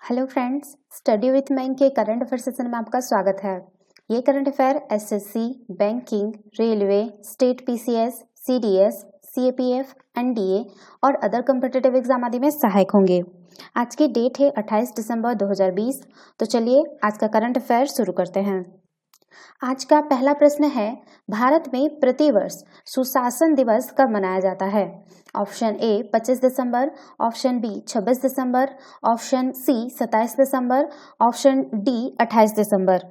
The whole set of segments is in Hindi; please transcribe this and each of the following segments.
हेलो फ्रेंड्स, स्टडी विथ मैंग के करंट अफेयर सेशन में आपका स्वागत है। ये current affair SSC, banking, railway, state PCS, CDS, CAPF, NDA और अदर कॉम्पिटिटिव एग्जाम आदि में सहायक होंगे। आज की डेट है 28 दिसंबर 2020। तो चलिए आज का करंट अफेयर शुरू करते हैं। आज का पहला प्रश्न है, भारत में प्रतिवर्ष सुशासन दिवस कब मनाया जाता है? ऑप्शन ए 25 दिसंबर, ऑप्शन बी 26 दिसंबर, ऑप्शन सी 27 दिसंबर, ऑप्शन डी 28 दिसंबर।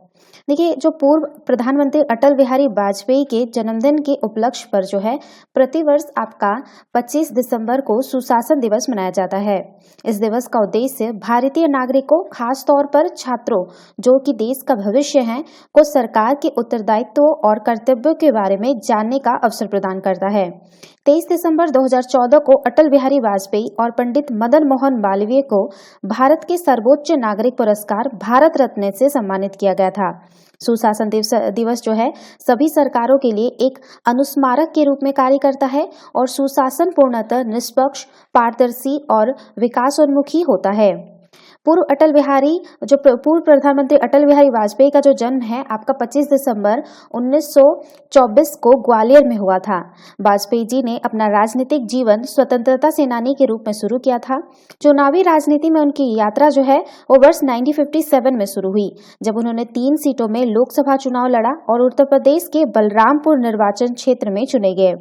देखिए, जो पूर्व प्रधानमंत्री अटल बिहारी वाजपेयी के जन्मदिन के उपलक्ष्य पर जो है प्रतिवर्ष आपका 25 दिसंबर को सुशासन दिवस मनाया जाता है। इस दिवस का उद्देश्य भारतीय नागरिकों, खास तौर पर छात्रों जो कि देश का भविष्य हैं, को सरकार के उत्तरदायित्व और कर्तव्यों के बारे में जानने का अवसर प्रदान करता है। 23 दिसंबर 2014 को अटल बिहारी वाजपेयी और पंडित मदन मोहन मालवीय को भारत के सर्वोच्च नागरिक पुरस्कार भारत रत्न से सम्मानित किया गया था। सुशासन दिवस जो है सभी सरकारों के लिए एक अनुस्मारक के रूप में कार्य करता है और सुशासन पूर्णतः निष्पक्ष, पारदर्शी और विकासोन्मुखी होता है। पूर्व प्रधानमंत्री अटल बिहारी वाजपेयी का जो जन्म है आपका 25 दिसंबर 1924 को ग्वालियर में हुआ था। वाजपेयी जी ने अपना राजनीतिक जीवन स्वतंत्रता सेनानी के रूप में शुरू किया था। चुनावी राजनीति में उनकी यात्रा जो है वो वर्ष 1957 में शुरू हुई, जब उन्होंने 3 सीटों में लोकसभा चुनाव लड़ा और उत्तर प्रदेश के बलरामपुर निर्वाचन क्षेत्र में चुने गए।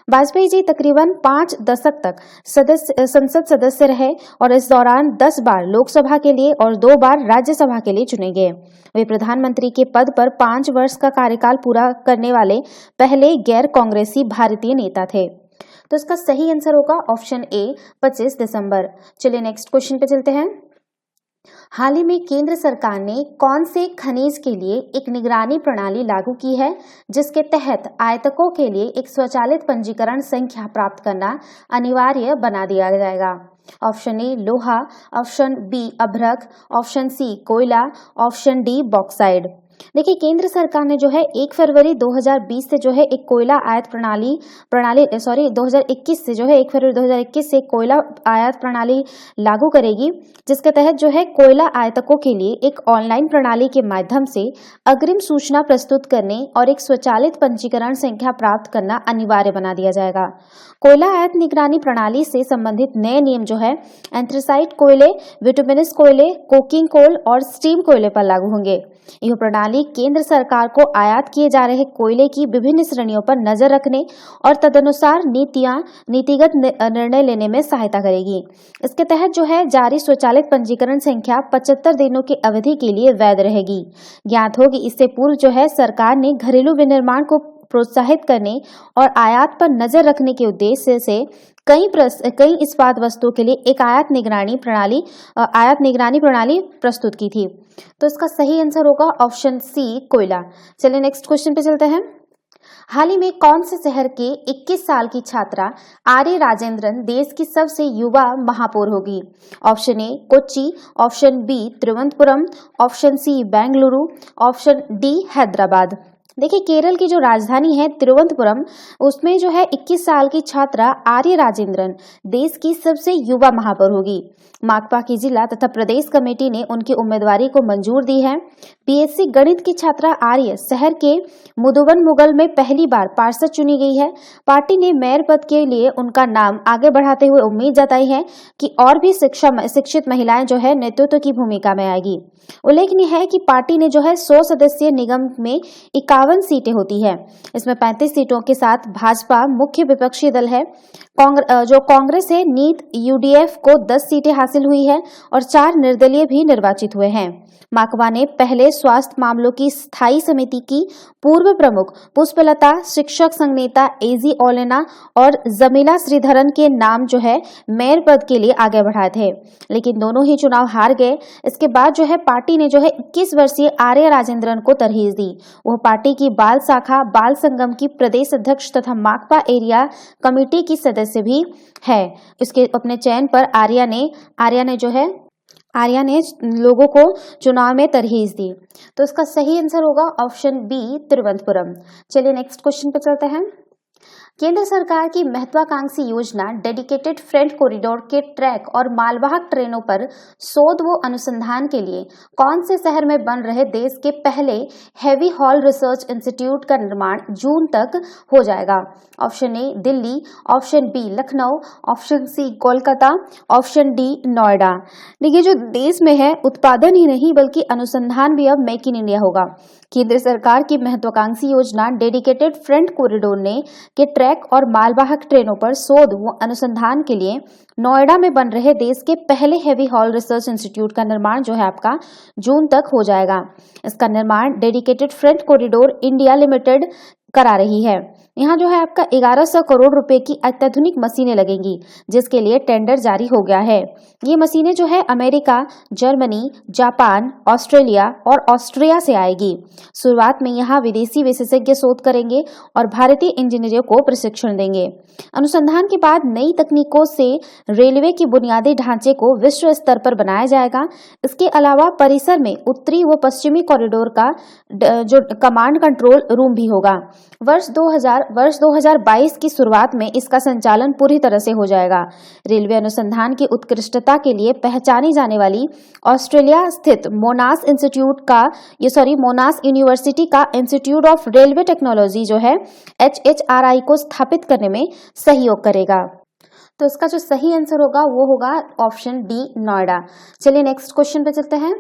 वाजपेयी जी तकरीबन 5 दशक तक संसद सदस्य रहे और इस दौरान 10 बार लोकसभा के लिए और 2 बार राज्यसभा के लिए चुने गए। वे प्रधानमंत्री के पद पर 5 वर्ष का कार्यकाल पूरा करने वाले पहले गैर कांग्रेसी भारतीय नेता थे। तो इसका सही आंसर होगा ऑप्शन ए 25 दिसंबर। चलिए नेक्स्ट क्वेश्चन पे चलते हैं। हाल ही में केंद्र सरकार ने कौन से खनिज के लिए एक निगरानी प्रणाली लागू की है, जिसके तहत आयातकों के लिए एक स्वचालित पंजीकरण संख्या प्राप्त करना अनिवार्य बना दिया जाएगा? ऑप्शन ए लोहा, ऑप्शन बी अभ्रक, ऑप्शन सी कोयला, ऑप्शन डी बॉक्साइड। देखिए, केंद्र सरकार ने जो है 1 फरवरी 2020 से जो है एक कोयला आयात 2021 से जो है 1 फरवरी 2021 से कोयला आयात प्रणाली लागू करेगी, जिसके तहत जो है कोयला आयातकों के लिए एक ऑनलाइन प्रणाली के माध्यम से अग्रिम सूचना प्रस्तुत करने और एक स्वचालित पंजीकरण संख्या प्राप्त करना अनिवार्य बना दिया जाएगा। कोयला आयात निगरानी प्रणाली से संबंधित नए नियम जो है एंथ्रासाइट कोयले, बिटुमिनस कोयले, कोकिंग कोल और स्टीम कोयले पर लागू होंगे। यह प्रणाली केंद्र सरकार को आयात किए जा रहे कोयले की विभिन्न श्रेणियों पर नजर रखने और तदनुसार नीतिगत निर्णय लेने में सहायता करेगी। इसके तहत जो है जारी स्वचालित पंजीकरण संख्या 75 दिनों की अवधि के लिए वैध रहेगी। ज्ञात हो कि इससे पूर्व जो है सरकार ने घरेलू विनिर्माण को प्रोत्साहित करने और आयात पर नजर रखने के उद्देश्य से कई इस्पात वस्तुओं के लिए एक आयात निगरानी प्रणाली प्रस्तुत की थी। तो इसका सही आंसर होगा ऑप्शन सी कोयला। चलिए नेक्स्ट क्वेश्चन पे चलते हैं। हाल ही में कौन से शहर के 21 साल की छात्रा आर्य राजेंद्रन देश की सबसे युवा महापौर होगी? Option A Kochi, option B Thiruvananthapuram, option C Bengaluru, option D Hyderabad. देखिए, केरल की जो राजधानी है तिरुवनंतपुरम, उसमें जो है 21 साल की छात्रा आर्य राजेंद्रन देश की सबसे युवा महापौर होगी। माकपा की जिला तथा प्रदेश कमेटी ने उनकी उम्मीदवारी को मंजूर दी है। बीएससी गणित की छात्रा आर्य शहर के मुदुवन मुगल में पहली बार पार्षद चुनी गई है। पार्टी ने मेयर पद के लिए उनका नाम आगे बढ़ाते हुए उम्मीद जताई है कि और भी शिक्षित महिलाएं जो है नेतृत्व की भूमिका में आएगी। उल्लेखनीय है कि पार्टी ने जो है 100 सदस्यीय निगम में 51 सीटें होती है। इसमें 35 सीटों के साथ भाजपा मुख्य विपक्षी दल है। जो कांग्रेस है नीत यूडीएफ को 10 सीटें हासिल हुई है और 4 निर्दलीय भी निर्वाचित हुए हैं। माकपा ने पहले स्वास्थ्य मामलों की स्थायी समिति की पूर्व प्रमुख पुष्पलता, शिक्षक संघ नेता एजी ओलेना और जमीला श्रीधरन के नाम जो है मेयर पद के लिए आगे बढ़ाए थे, लेकिन दोनों ही चुनाव हार गए। इसके बाद जो है पार्टी ने जो है 21 वर्षीय आर्य राजेंद्रन को तरजीह दी। वह पार्टी की बाल शाखा बाल संगम की प्रदेश अध्यक्ष तथा माकपा एरिया कमेटी की सदस्य भी है। इसके अपने चयन पर आर्या ने लोगों को चुनाव में तरजीह दी। तो इसका सही आंसर होगा ऑप्शन बी तिरुवनंतपुरम। चलिए नेक्स्ट क्वेश्चन पे चलते हैं। केंद्र सरकार की महत्वाकांक्षी योजना डेडिकेटेड फ्रेट कॉरिडोर के ट्रैक और मालवाहक ट्रेनों पर शोध व अनुसंधान के लिए कौन से शहर में बन रहे देश के पहले हैवी हॉल रिसर्च इंस्टीट्यूट का निर्माण जून तक हो जाएगा? Option A Delhi, option B Lucknow, option C Kolkata, option D Noida. देखिए, जो देश में है उत्पादन ही नहीं बल्कि अनुसंधान भी अब मेक इन इंडिया होगा। केंद्र सरकार की महत्वाकांक्षी योजना डेडिकेटेड फ्रेट कॉरिडोर ने के ट्रैक और मालवाहक ट्रेनों पर शोध व अनुसंधान के लिए नोएडा में बन रहे देश के पहले हैवी हॉल रिसर्च इंस्टीट्यूट का निर्माण जो है आपका जून तक हो जाएगा। इसका निर्माण dedicated freight corridor India limited करा रही है। यहाँ जो है आपका 1100 करोड़ रुपए की अत्याधुनिक मशीनें लगेंगी, जिसके लिए टेंडर जारी हो गया है। ये मशीनें जो है अमेरिका, जर्मनी, जापान, ऑस्ट्रेलिया और ऑस्ट्रिया से आएगी। शुरुआत में यहाँ विदेशी विशेषज्ञ शोध करेंगे और भारतीय इंजीनियरों को प्रशिक्षण देंगे। अनुसंधान के बाद नई तकनीकों से रेलवे की बुनियादी ढांचे को विश्व स्तर पर बनाया जाएगा। इसके अलावा परिसर में उत्तरी व पश्चिमी कॉरिडोर का जो कमांड कंट्रोल रूम भी होगा। वर्ष 2022 की शुरुआत में इसका संचालन पूरी तरह से हो जाएगा। रेलवे अनुसंधान की उत्कृष्टता के लिए पहचानी जाने वाली ऑस्ट्रेलिया स्थित मोनास यूनिवर्सिटी का इंस्टीट्यूट ऑफ रेलवे टेक्नोलॉजी जो है HHRI को स्थापित करने में सहयोग करेगा। तो इसका जो सही आंसर होगा वो होगा ऑप्शन डी नोएडा। चलिए नेक्स्ट क्वेश्चन पे चलते हैं।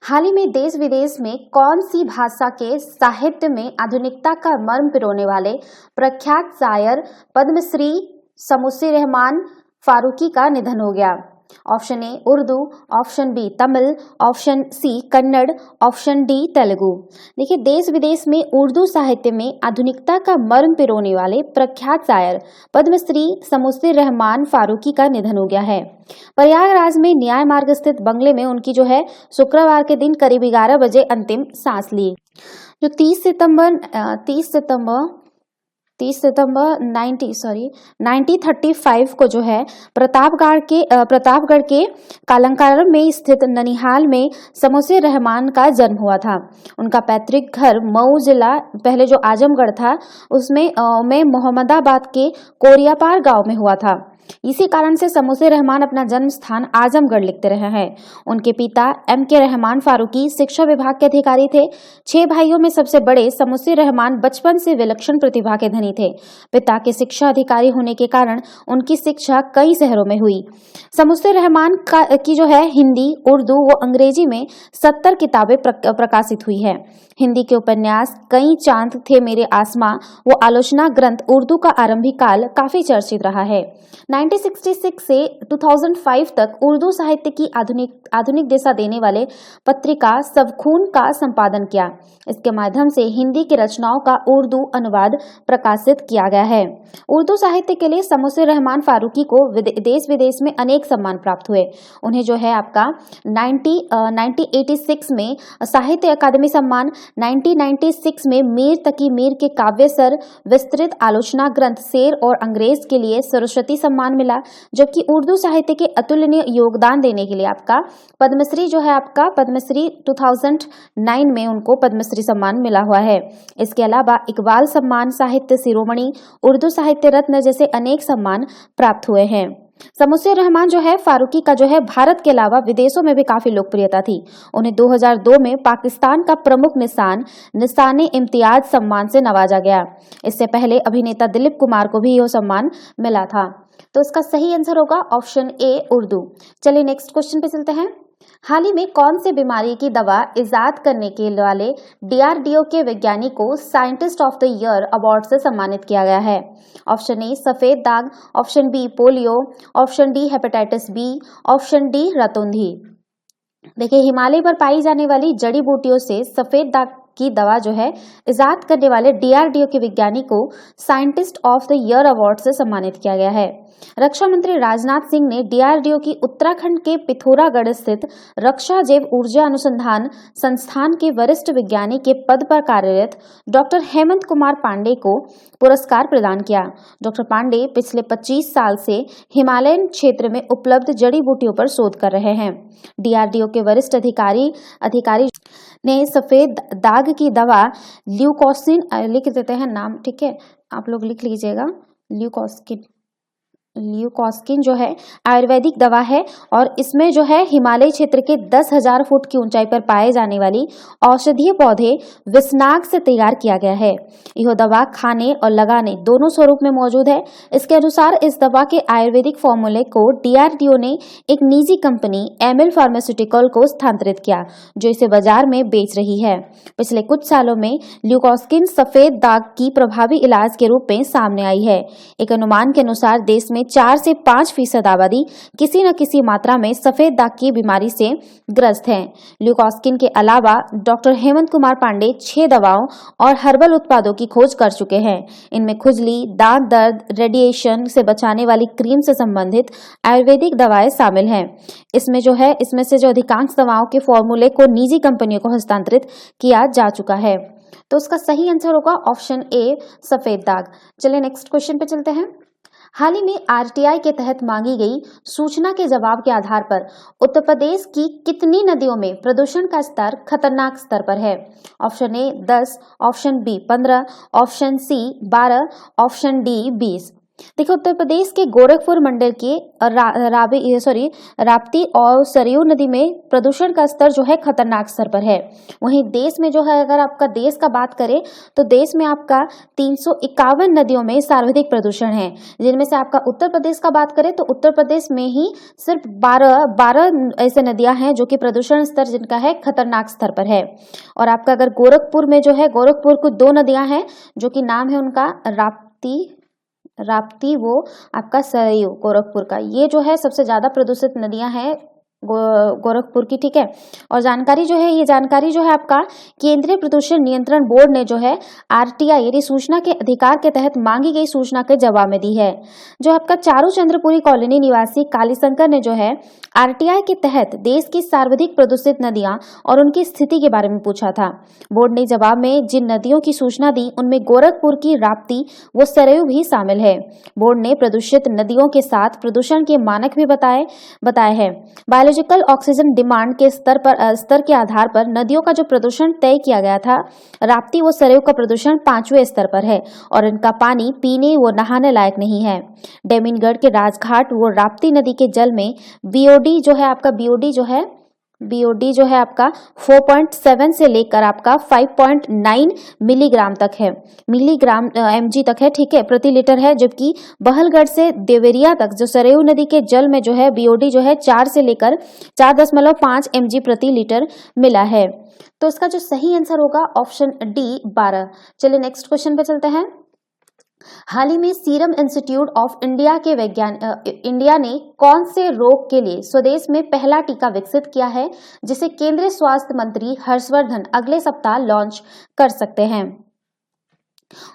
हाल ही में देश विदेश में कौन सी भाषा के साहित्य में आधुनिकता का मर्म पिरोने वाले प्रख्यात शायर पद्मश्री शमूसी रहमान फारूकी का निधन हो गया? Option A Urdu, option B Tamil, option C Kannada, option D Telugu. देखिए, देश विदेश में उर्दू साहित्य में आधुनिकता का मर्म पिरोने वाले प्रख्यात शायर पद्मश्री शमूसी रहमान फारूकी का निधन हो गया है। प्रयागराज में न्याय मार्ग स्थित बंगले में उनकी जो है शुक्रवार के दिन करीब 11 बजे अंतिम सांस ली। जो 30 सितंबर 1935 को जो है प्रतापगढ़ के कालंकार में स्थित ननिहाल में शमूसी रहमान का जन्म हुआ था। उनका पैतृक घर मऊ जिला पहले जो आजमगढ़ था उसमें में मोहम्मदाबाद के कोरियापार गांव में हुआ था। इसी कारण से शमूसी रहमान अपना जन्म स्थान आजमगढ़ लिखते रहे हैं। उनके पिता MK रहमान फारूकी शिक्षा विभाग के अधिकारी थे। 6 भाइयों में सबसे बड़े शमूसी रहमान बचपन से विलक्षण प्रतिभा के धनी थे। पिता के शिक्षा अधिकारी होने के कारण उनकी शिक्षा कई शहरों में हुई। शमूसी रहमान की जो है हिंदी, उर्दू व अंग्रेजी में 70 किताबें प्रकाशित हुई है। हिंदी के उपन्यास कई चांद थे मेरे आसमां वो आलोचना ग्रंथ उर्दू का आरंभिक काल काफी चर्चित रहा है। 1966 से 2005 तक उर्दू साहित्य की आधुनिक दिशा देने वाले पत्रिका सबखून का संपादन किया। इसके माध्यम से हिंदी की रचनाओं का उर्दू अनुवाद प्रकाशित किया गया है। उर्दू साहित्य के लिए शमूसी रहमान फारूकी को देश विदेश में अनेक सम्मान प्राप्त हुए। उन्हें जो है आपका 1986 में साहित्य अकादमी सम्मान, 1996 में मीर तकी मीर के काव्यसर विस्तृत आलोचना ग्रंथ शेर और अंग्रेज के लिए सरस्वती सम्मान मिला, जबकि उर्दू साहित्य के अतुलनीय योगदान देने के लिए आपका पद्मश्री जो है आपका पद्मश्री 2009 में उनको पद्मश्री सम्मान मिला हुआ है। इसके अलावा इकबाल सम्मान, साहित्य शिरोमणि, उर्दू साहित्य रत्न जैसे अनेक सम्मान प्राप्त हुए हैं। शमूसी रहमान जो है फारूकी का जो है भारत के अलावा विदेशों में भी काफी लोकप्रियता थी। उन्हें 2002 में पाकिस्तान का प्रमुख निशान इम्तियाज सम्मान से नवाजा गया। इससे पहले अभिनेता दिलीप कुमार को भी यह सम्मान मिला था। तो इसका सही आंसर होगा ऑप्शन ए उर्दू। चलिए नेक्स्ट क्वेश्चन पे चलते हैं। हाल ही में कौन से बीमारी की दवा इजाद करने के वाले DRDO के वैज्ञानिक को scientist of the year award से सम्मानित किया गया है? ऑप्शन ए सफेद दाग, option B polio, option D hepatitis B, option D रतौंधी। देखिए, हिमालय पर पाई जाने वाली जड़ी बूटियों से सफेद दाग की दवा जो है इजाद करने वाले DRDO के वैज्ञानिक को scientist of the year award से सम्मानित किया गया है। रक्षा मंत्री राजनाथ सिंह ने DRDO की उत्तराखंड के पिथौरागढ़ स्थित रक्षा जैव ऊर्जा अनुसंधान संस्थान के वरिष्ठ विज्ञानी के पद पर कार्यरत डॉक्टर हेमंत कुमार पांडे को पुरस्कार प्रदान किया। डॉक्टर पांडे पिछले 25 साल से हिमालयन क्षेत्र में उपलब्ध जड़ी बूटियों पर शोध कर रहे हैं। DRDO के वरिष्ठ अधिकारी ने सफेद दाग की दवा ल्यूकोसिन, लिख देते हैं नाम, ठीक है, आप लोग लिख लीजिएगा, ल्यूकोस्किन जो है आयुर्वेदिक दवा है और इसमें जो है हिमालय क्षेत्र के 10,000 फुट की ऊंचाई पर पाए जाने वाली औषधीय पौधे विसनाग से तैयार किया गया है। यह दवा खाने और लगाने दोनों स्वरूप में मौजूद है। इसके अनुसार इस दवा के आयुर्वेदिक फॉर्मूले को DRDO ने एक निजी कंपनी एमिल फार्मास्यूटिकल को स्थानांतरित किया, जो इसे बाजार में बेच रही है। पिछले कुछ सालों में ल्यूकोस्किन सफेद दाग की प्रभावी इलाज के रूप में सामने आई है। एक अनुमान के अनुसार देश में 4 से 5% आबादी किसी न किसी मात्रा में सफेद दाग की बीमारी से ग्रस्त है। ल्यूकोस्किन के अलावा डॉक्टर हेमंत कुमार पांडे 6 दवाओं और हर्बल उत्पादों की खोज कर चुके हैं। इनमें खुजली, दांत दर्द, रेडिएशन से बचाने वाली क्रीम से संबंधित आयुर्वेदिक दवाएं शामिल हैं। इसमें से जो अधिकांश दवाओं के फॉर्मूले को निजी कंपनियों को हस्तांतरित किया जा चुका है। तो उसका सही आंसर होगा ऑप्शन ए, सफेद दाग। चलिए नेक्स्ट क्वेश्चन पे चलते हैं। हाल ही में RTI के तहत मांगी गई सूचना के जवाब के आधार पर उत्तर प्रदेश की कितनी नदियों में प्रदूषण का स्तर खतरनाक स्तर पर है? Option A 10, option B 15, option C 12, option D 20। देखिए, उत्तर प्रदेश के गोरखपुर मंडल के राप्ती और सरयू नदी में प्रदूषण का स्तर जो है खतरनाक स्तर पर है। वहीं देश में जो है, अगर आपका देश का बात करें तो देश में आपका 351 नदियों में सर्वाधिक प्रदूषण है, जिनमें से आपका उत्तर प्रदेश का बात करें तो उत्तर प्रदेश में ही सिर्फ 12 ऐसे नदियां हैं जो कि प्रदूषण स्तर जिनका है खतरनाक स्तर पर है। और आपका अगर गोरखपुर में जो है, गोरखपुर को 2 नदियां हैं जो कि नाम है उनका राप्ती वो आपका सरयू गोरखपुर का, ये जो है सबसे ज्यादा प्रदूषित नदियां हैं गोरखपुर की, ठीक है। और ये जानकारी जो है आपका केंद्रीय प्रदूषण नियंत्रण बोर्ड ने जो है RTI यानी सूचना के अधिकार के तहत मांगी गई सूचना के जवाब में दी है। जो आपका चारू चंद्रपुरी कॉलोनी निवासी कालीशंकर ने जो है RTI के तहत देश की सर्वाधिक प्रदूषित नदियां और उनकी स्थिति के बारे में पूछा था। बोर्ड ने जवाब में जिन नदियों की सूचना दी उनमें गोरखपुर की राप्ती व सरयू भी शामिल है। बोर्ड ने प्रदूषित नदियों के साथ प्रदूषण के मानक भी बताए हैं। बायोलॉजिकल ऑक्सीजन डिमांड के स्तर के आधार पर नदियों का जो प्रदूषण तय किया गया था, राप्ती व सरयू का प्रदूषण 5वें स्तर पर है और इनका पानी पीने व नहाने लायक नहीं है। डेमिनगढ़ के राजघाट व राप्ती नदी के जल में BOD जो है आपका 4.7 से लेकर आपका 5.9 मिलीग्राम तक है, mg तक है, ठीक है, प्रति लीटर है। जबकि बहलगढ़ से देवरिया तक जो सरयू नदी के जल में जो है BOD जो है 4 से लेकर 4.5 mg प्रति लीटर मिला है। तो इसका जो सही आंसर होगा ऑप्शन डी 12। चलिए नेक्स्ट क्वेश्चन पे चलते हैं। हाल ही में सीरम इंस्टीट्यूट ऑफ इंडिया ने कौन से रोग के लिए स्वदेश में पहला टीका विकसित किया है, जिसे केंद्रीय स्वास्थ्य मंत्री हर्षवर्धन अगले सप्ताह लॉन्च कर सकते हैं?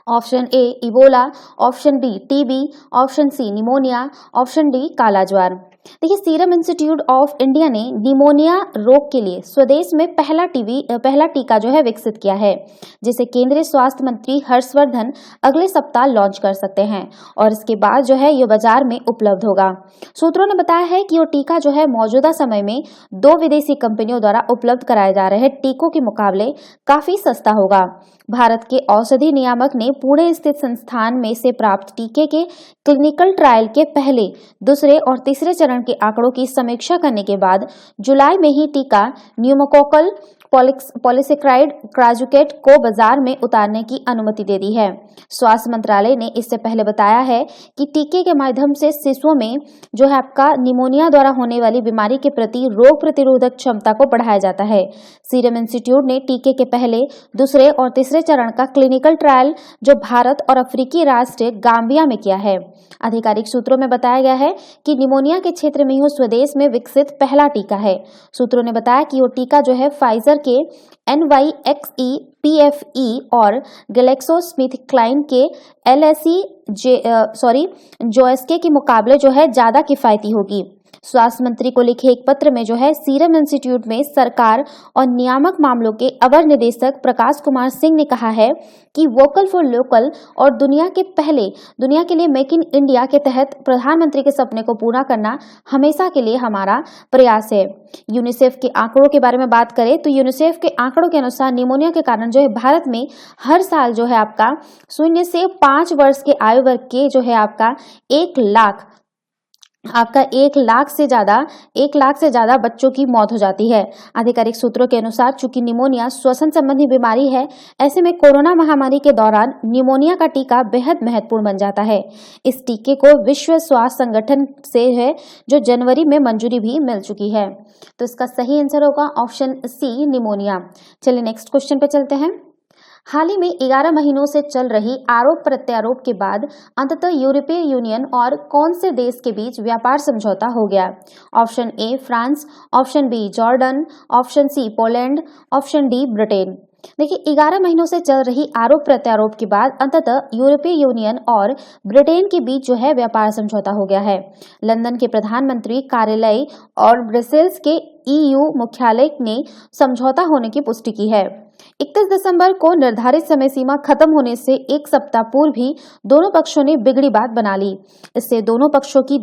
Option A Ebola, option B TB, option C pneumonia, option D काला ज्वार। देखिए, सीरम इंस्टीट्यूट ऑफ इंडिया ने निमोनिया रोग के लिए स्वदेश में पहला टीका जो है विकसित किया है, जिसे केंद्रीय स्वास्थ्य मंत्री हर्षवर्धन अगले सप्ताह लॉन्च कर सकते हैं और इसके बाद जो है ये बाजार में उपलब्ध होगा। सूत्रों ने बताया है कि ये टीका जो है मौजूदा समय में 2 विदेशी कंपनियों द्वारा उपलब्ध कराए जा रहे टीकों के मुकाबले काफी सस्ता होगा। भारत के औषधि नियामक ने पुणे स्थित संस्थान में से प्राप्त टीके के क्लिनिकल ट्रायल के पहले, दूसरे और तीसरे चरण के आंकड़ों की समीक्षा करने के बाद जुलाई में ही टीका न्यूमोकोकल पॉलीसैकेराइड कांजुगेट को बाजार में उतारने की अनुमति दे दी है। स्वास्थ्य मंत्रालय ने इससे पहले बताया है कि टीके के माध्यम से शिशुओं में जो है आपका निमोनिया द्वारा होने वाली बीमारी के प्रति रोग प्रतिरोधक क्षमता को बढ़ाया जाता है। सीरम इंस्टीट्यूट ने टीके के पहले, दूसरे और तीसरे चरण का क्लिनिकल ट्रायल जो भारत और अफ्रीकी राष्ट्र गाम्बिया में किया है। आधिकारिक सूत्रों में बताया गया है कि निमोनिया के क्षेत्र में यह स्वदेश में विकसित पहला टीका है। सूत्रों ने बताया कि वो टीका जो है फाइजर के NYXE-PFE और ग्लैक्सोस्मिथक्लाइन के जोएसके के मुकाबले जो है ज्यादा किफायती होगी। स्वास्थ्य मंत्री को लिखे एक पत्र में जो है सीरम इंस्टीट्यूट में सरकार और नियामक मामलों के अवर निदेशक प्रकाश कुमार सिंह ने कहा है कि वोकल फॉर लोकल और दुनिया के लिए मेक इन इंडिया के तहत प्रधानमंत्री के सपने को पूरा करना हमेशा के लिए हमारा प्रयास है। यूनिसेफ के आंकड़ों के बारे में बात करें तो यूनिसेफ के आंकड़ों के अनुसार निमोनिया के कारण जो है भारत में हर साल जो है आपका 0 से 5 वर्ष के आयु वर्ग के जो है आपका 1 लाख से ज्यादा बच्चों की मौत हो जाती है। आधिकारिक सूत्रों के अनुसार चूंकि निमोनिया श्वसन संबंधी बीमारी है, ऐसे में कोरोना महामारी के दौरान निमोनिया का टीका बेहद महत्वपूर्ण बन जाता है। इस टीके को विश्व स्वास्थ्य संगठन से है जो जनवरी में मंजूरी भी मिल चुकी है। तो इसका सही आंसर होगा ऑप्शन सी, निमोनिया। चलिए नेक्स्ट क्वेश्चन पे चलते हैं। हाल ही में 11 महीनों से चल रही आरोप प्रत्यारोप के बाद अंततः यूरोपीय यूनियन और कौन से देश के बीच व्यापार समझौता हो गया? Option A France, option B Jordan, option C Poland, option D Britain. देखिए 11 महीनों से चल रही आरोप प्रत्यारोप के बाद अंततः यूरोपीय यूनियन और ब्रिटेन के बीच जो है व्यापार समझौता हो गया है। लंदन के प्रधानमंत्री कार्यालय और ब्रसेल्स के EU मुख्यालय ने समझौता होने की पुष्टि की है। 31 दिसंबर को निर्धारित समय सीमा खत्म होने से एक सप्ताह पूर्व ही दोनों पक्षों ने बिगड़ी बात बना ली। इससे दोनों पक्षों की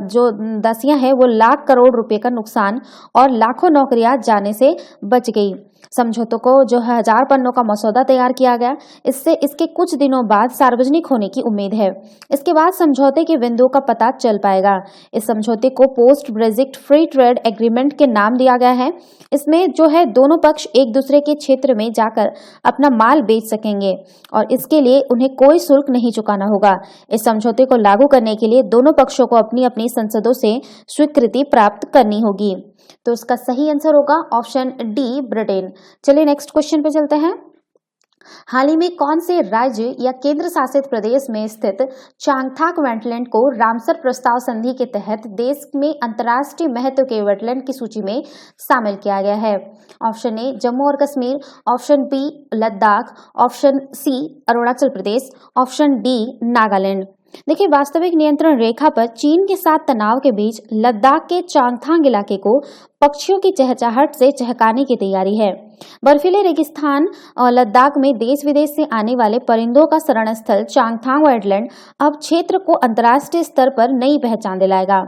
जो दसियां हैं वो लाख करोड़ रुपए का नुकसान और लाखों नौकरियां जाने से बच गई। समझौतों को जो 1000 पन्नों का मसौदा तैयार किया गया। इससे इसके कुछ दिनों बाद सार्वजनिक होने की उम्मीद है। इसके बाद समझौते के बिंदुओं का पता चल पाएगा। इस समझौते को post Brexit free trade agreement के नाम दिया गया है। इसमें जो है दोनों पक्ष एक दूसरे के क्षेत्र में जाकर अपना माल बेच सकेंगे और इसके लिए उन्हें कोई शुल्क नहीं चुकाना होगा। इस समझौते को लागू करने के लिए दोनों पक्षों को अपनी अपनी संसदों से स्वीकृति प्राप्त करनी होगी। तो इसका सही आंसर होगा ऑप्शन डी, ब्रिटेन। चलिए नेक्स्ट क्वेश्चन पे चलते हैं। हाल ही में कौन से राज्य या केंद्र शासित प्रदेश में स्थित चांगथांग वेटलैंड को रामसर प्रस्ताव संधि के तहत देश में अंतर्राष्ट्रीय महत्व के वेटलैंड की सूची में शामिल किया गया है? ऑप्शन ए जम्मू और Kashmir, option B Ladakh, option C Arunachal Pradesh, option D Nagaland. देखिए वास्तविक नियंत्रण रेखा पर चीन के साथ तनाव के बीच लद्दाख के चांगथांग इलाके को पक्षियों की चहचहाहट से चहकाने की तैयारी है। बर्फीले रेगिस्तान और लद्दाख में देश विदेश से आने वाले परिंदों का शरण स्थल चांगथांग वेटलैंड अब क्षेत्र को अंतर्राष्ट्रीय स्तर पर नई पहचान दिलाएगा।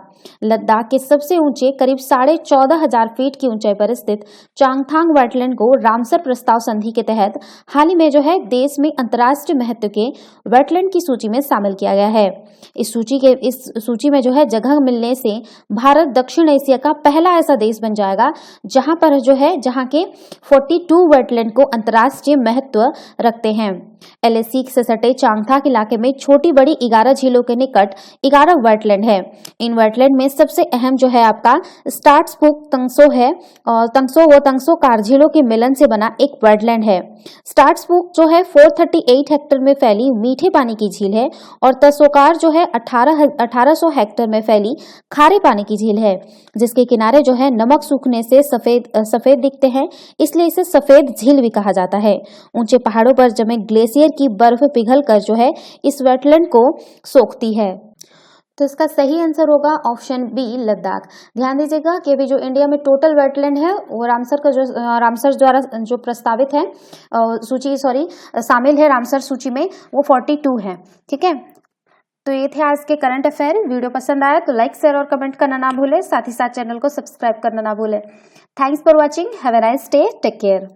लद्दाख के सबसे ऊंचे करीब 14,500 फीट की ऊंचाई पर स्थित चांगथांग वेटलैंड को रामसर प्रस्ताव संधि के तहत हाल ही में जो है देश में अंतर्राष्ट्रीय महत्व के वेटलैंड की सूची में शामिल किया गया है। इस सूची में जो है जगह मिलने से भारत दक्षिण एशिया का पहला ऐसा देश बन जाएगा जहां के 42 वेटलैंड को अंतर्राष्ट्रीय महत्व रखते हैं। LAC से सटे चांगथांग इलाके में छोटी बड़ी 11 झीलों के निकट 11 वेटलैंड है। इन वेटलैंड में सबसे अहम जो है आपका स्टार्ट्सबुक तंगसो है और तंगसो कार झीलों के मिलन से बना एक वेटलैंड है। स्टार्ट्सबुक जो है 438 हेक्टेयर में फैली मीठे पानी की झील है और तसोकार जो है 1800 हेक्टेयर में फैली खारे पानी की झील है, जिसके किनारे जो है नमक सूखने से सफेद दिखते हैं, इसलिए इसे सफेद झील भी कहा जाता है। ऊंचे पहाड़ों पर जमे ग्लेशियर की बर्फ पिघलकर जो है इस वेटलैंड को सोखती है। तो इसका सही आंसर होगा ऑप्शन बी, लद्दाख। ध्यान दीजिएगा कि अभी जो इंडिया में टोटल वेटलैंड है वो रामसर द्वारा जो प्रस्तावित है शामिल है रामसर सूची में, वो 42 है। ठीक है, तो ये थे आज के करंट अफेयर। वीडियो पसंद आया तो लाइक, शेयर और कमेंट करना ना भूले, साथ ही साथ चैनल को सब्सक्राइब करना ना भूले। Thanks for watching, have a nice day, take care.